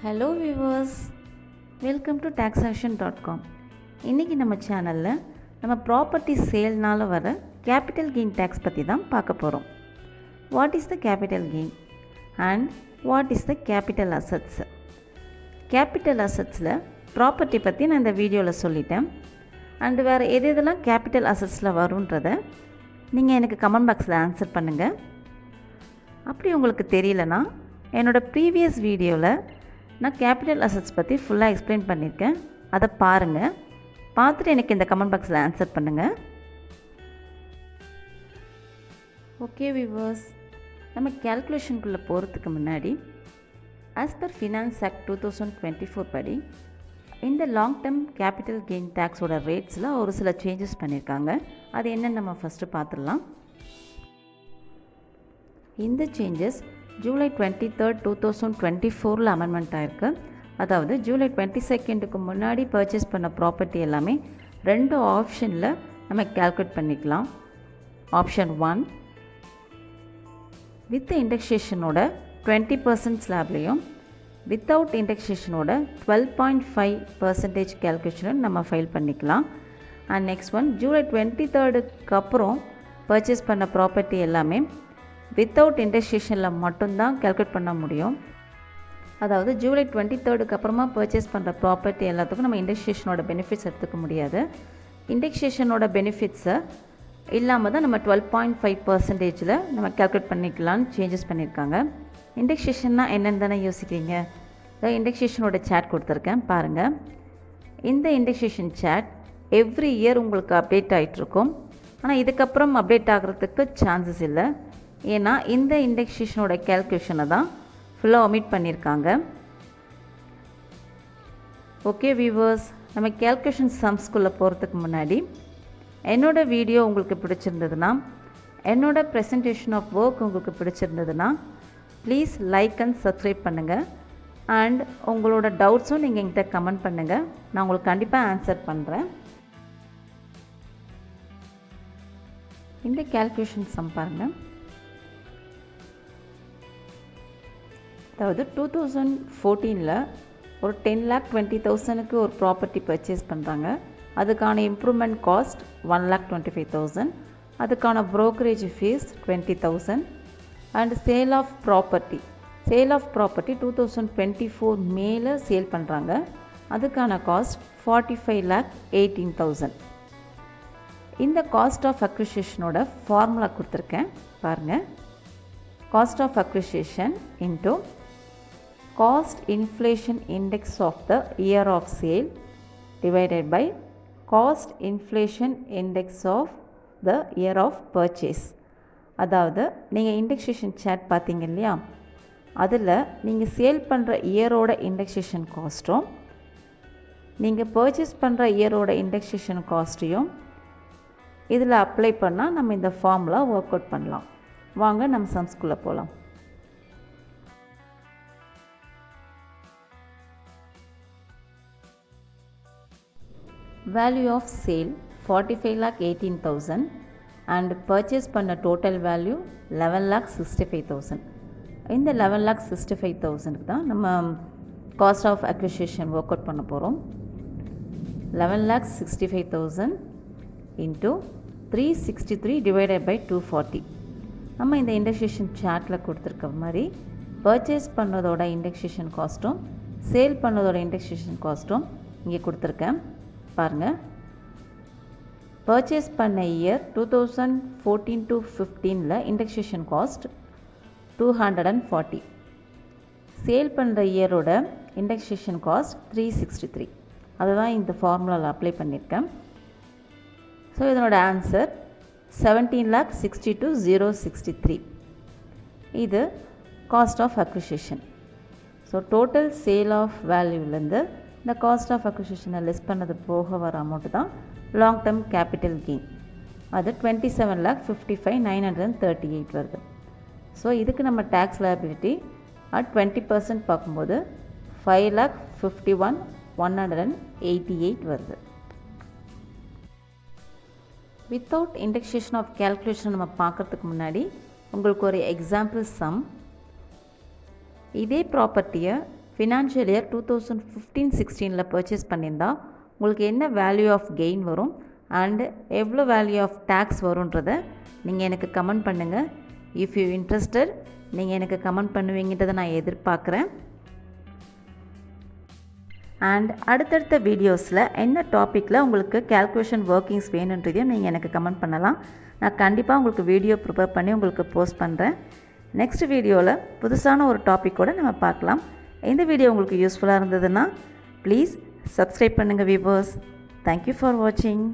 Hello viewers, welcome to taxaction.com. இன்றைக்கி நம்ம சேனலில் நம்ம ப்ராப்பர்ட்டி சேல்னால் வர கேபிட்டல் கெயின் டேக்ஸ் பற்றி தான் பார்க்க போகிறோம். What is the capital gain and what is the capital assets? Capital அசட்ஸில் ப்ராப்பர்ட்டி பற்றி நான் இந்த வீடியோவில் சொல்லிட்டேன். அண்டு வேறு எதெல்லாம் கேபிட்டல் அசட்ஸில் வரும்ன்றதை நீங்கள் எனக்கு கமெண்ட் பாக்ஸில் ஆன்சர் பண்ணுங்கள். அப்படி உங்களுக்கு தெரியலனா என்னோடய ப்ரீவியஸ் வீடியோவில் நான் கேபிட்டல் அசட்ஸ் பற்றி ஃபுல்லாக எக்ஸ்பிளைன் பண்ணியிருக்கேன். அதை பாருங்கள். பார்த்துட்டு எனக்கு இந்த கமெண்ட் பாக்ஸில் ஆன்சர் பண்ணுங்கள். ஓகே வியூவர்ஸ், நம்ம கேல்குலேஷனுக்குள்ளே போகிறதுக்கு முன்னாடி ஆஸ் பர் ஃபினான்ஸ் ஆக்ட் 2024 படி இந்த லாங் டேர்ம் கேபிட்டல் கெயின் டேக்ஸோட ரேட்ஸில் ஒரு சில சேஞ்சஸ் பண்ணியிருக்காங்க. அது என்னென்னு நம்ம ஃபஸ்ட்டு பார்த்துடலாம். இந்த சேஞ்சஸ் ஜூலை 23, 2024 அமெண்ட்மெண்ட் ஆகிருக்கு. அதாவது ஜூலை 22க்கு முன்னாடி பர்ச்சேஸ் பண்ண ப்ராப்பர்ட்டி எல்லாமே ரெண்டு ஆப்ஷனில் நம்ம கேல்குலேட் பண்ணிக்கலாம். ஆப்ஷன் 1 வித் இண்டெக்ஸேஷனோட 20% ஸ்லாப்லேயும் வித்தவுட் இண்டெக்ஸேஷனோட 12.5% கேல்குலேஷனும் நம்ம ஃபைல் பண்ணிக்கலாம். அண்ட் நெக்ஸ்ட் ஒன், ஜூலை 23க்கு அப்புறம் பர்ச்சேஸ் பண்ண ப்ராப்பர்ட்டி எல்லாமே வித்தவுட் இண்டெக்ஸேஷனில் மட்டும்தான் கேல்குலேட் பண்ண முடியும். அதாவது ஜூலை 23க்கு அப்புறமா பர்ச்சேஸ் பண்ணுற ப்ராப்பர்ட்டி எல்லாத்துக்கும் நம்ம இண்டெக்ஸேஷனோட பெனிஃபிட்ஸ் எடுத்துக்க முடியாது. இண்டெக்ஸேஷனோட பெனிஃபிட்ஸை இல்லாமல் தான் நம்ம 12.5%ல் நம்ம கேல்குலேட் பண்ணிக்கலான்னு சேஞ்சஸ் பண்ணியிருக்காங்க. இண்டெக்ஸேஷன்னா என்னென்னு தானே யோசிக்கிறீங்க? இண்டெக்ஸேஷனோட சேட் கொடுத்துருக்கேன் பாருங்கள். இந்த இண்டெக்ஸேஷன் சேட் எவ்ரி இயர் உங்களுக்கு அப்டேட் ஆகிட்ருக்கும். ஆனால் இதுக்கப்புறம் அப்டேட் ஆகிறதுக்கு சான்சஸ் இல்லை. ஏன்னா இந்த இண்டெக்ஸேஷனோட கேல்குலேஷனை தான் ஃபுல்லாக ஒமிட் பண்ணியிருக்காங்க. ஓகே வியூவர்ஸ், நம்ம கேல்குலேஷன் சம்ஸ்குள்ளே போகிறதுக்கு முன்னாடி என்னோடய வீடியோ உங்களுக்கு பிடிச்சிருந்ததுன்னா, என்னோடய ப்ரெசன்டேஷன் ஆஃப் ஒர்க் உங்களுக்கு பிடிச்சிருந்ததுன்னா ப்ளீஸ் லைக் அண்ட் சப்ஸ்கிரைப் பண்ணுங்கள். அண்ட் உங்களோட டவுட்ஸும் நீங்கள் என்கிட்ட கமெண்ட் பண்ணுங்கள். நான் உங்களுக்கு கண்டிப்பாக ஆன்சர் பண்ணுறேன். இந்த கேல்குலேஷன் சம் பாருங்கள். அதாவது 2014 ஒரு 10,20,000க்கு ஒரு ப்ராப்பர்ட்டி பர்ச்சேஸ் பண்ணுறாங்க. அதுக்கான இம்ப்ரூவ்மெண்ட் காஸ்ட் 1,25,000. அதுக்கான brokerage fees 20,000. And sale of property 2024 மேலே சேல் பண்ணுறாங்க. அதுக்கான காஸ்ட் 45,18,000. இந்த காஸ்ட் ஆஃப் அக்விசிஷனோட ஃபார்முலா கொடுத்துருக்கேன் பாருங்கள். Cost of acquisition into cost inflation index of the year of sale divided by cost inflation index of the year of purchase. அதாவது நீங்கள் indexation chat பார்த்தீங்க இல்லையா, அதில் நீங்கள் சேல் பண்ணுற இயரோட இண்டெக்ஸேஷன் காஸ்ட்டும் நீங்கள் பர்ச்சேஸ் பண்ணுற இயரோட இண்டெக்ஸேஷன் காஸ்ட்டையும் இதில் அப்ளை பண்ணால் நம்ம இந்த ஃபார்முலா ஒர்க் அவுட் பண்ணலாம். வாங்க நம்ம சம்ஸ்குள்ளே போகலாம். Value of sale 45,18,000 and purchase பண்ண டோட்டல் வேல்யூ 11,65,000. இந்த 11,65,000க்கு தான் நம்ம cost of acquisition work out பண்ண போகிறோம். 11,65,000 இன்ட்டு 363 டிவைடட் பை 240. நம்ம இந்த இண்டெக்ஸேஷன் சார்ட்டில் கொடுத்துருக்க மாதிரி பர்ச்சேஸ் பண்ணதோட இண்டெக்ஸேஷன் காஸ்ட்டும் சேல் பண்ணதோட இண்டெக்ஸேஷன் காஸ்ட்டும் இங்கே கொடுத்துருக்கேன் பாருங்கள். பர்ச்சேஸ் பண்ண year 2014 to 15 indexation cost 240. Sale பண்ணுற இயரோட இண்டெக்ஸேஷன் காஸ்ட் 363. அதுதான் இந்த ஃபார்முலாவில் அப்ளை பண்ணியிருக்கேன். ஸோ இதனோட ஆன்சர் 17,62,063. இது cost of acquisition. So total sale of வேல்யூலேருந்து இந்த காஸ்ட் ஆஃப் அக்விசிஷனை லெஸ் பண்ணது போக வர அமௌண்ட்டு தான் லாங் டேர்ம் கேபிட்டல் கெயின். அது 27,55,938 வருது. ஸோ இதுக்கு நம்ம டேக்ஸ் லைபிலிட்டி அட் 20% பார்க்கும்போது 5,51,188 வருது. வித்தவுட் இண்டெக்ஸேஷன் ஆஃப் கேல்குலேஷன் நம்ம பார்க்குறதுக்கு முன்னாடி உங்களுக்கு ஒரு எக்ஸாம்பிள் சம். இதே ப்ராப்பர்ட்டியை ஃபினான்ஷியல் இயர் 2015-16 பர்ச்சேஸ் பண்ணியிருந்தா உங்களுக்கு என்ன வேல்யூ ஆஃப் கெயின் வரும் அண்டு எவ்வளோ வேல்யூ ஆஃப் டேக்ஸ் வரும்ன்றதை நீங்கள் எனக்கு கமெண்ட் பண்ணுங்கள். இஃப் யூ இன்ட்ரெஸ்டட் நீங்கள் எனக்கு கமெண்ட் பண்ணுவீங்கன்றதை நான் எதிர்பார்க்குறேன். அண்ட் அடுத்தடுத்த வீடியோஸில் என்ன டாப்பிக்கில் உங்களுக்கு கேல்குலேஷன் ஒர்க்கிங்ஸ் வேணுன்றதையும் நீங்கள் எனக்கு கமெண்ட் பண்ணலாம். நான் கண்டிப்பாக உங்களுக்கு வீடியோ ப்ரிப்பேர் பண்ணி உங்களுக்கு போஸ்ட் பண்ணுறேன். நெக்ஸ்ட் வீடியோவில் புதுசான ஒரு டாப்பிக்கோடு நம்ம பார்க்கலாம். இந்த வீடியோ உங்களுக்கு யூஸ்ஃபுல்லாக இருந்ததுன்னா ப்ளீஸ் சப்ஸ்கிரைப் பண்ணுங்கள் வியூவர்ஸ். தேங்க்யூ ஃபார் வாட்சிங்.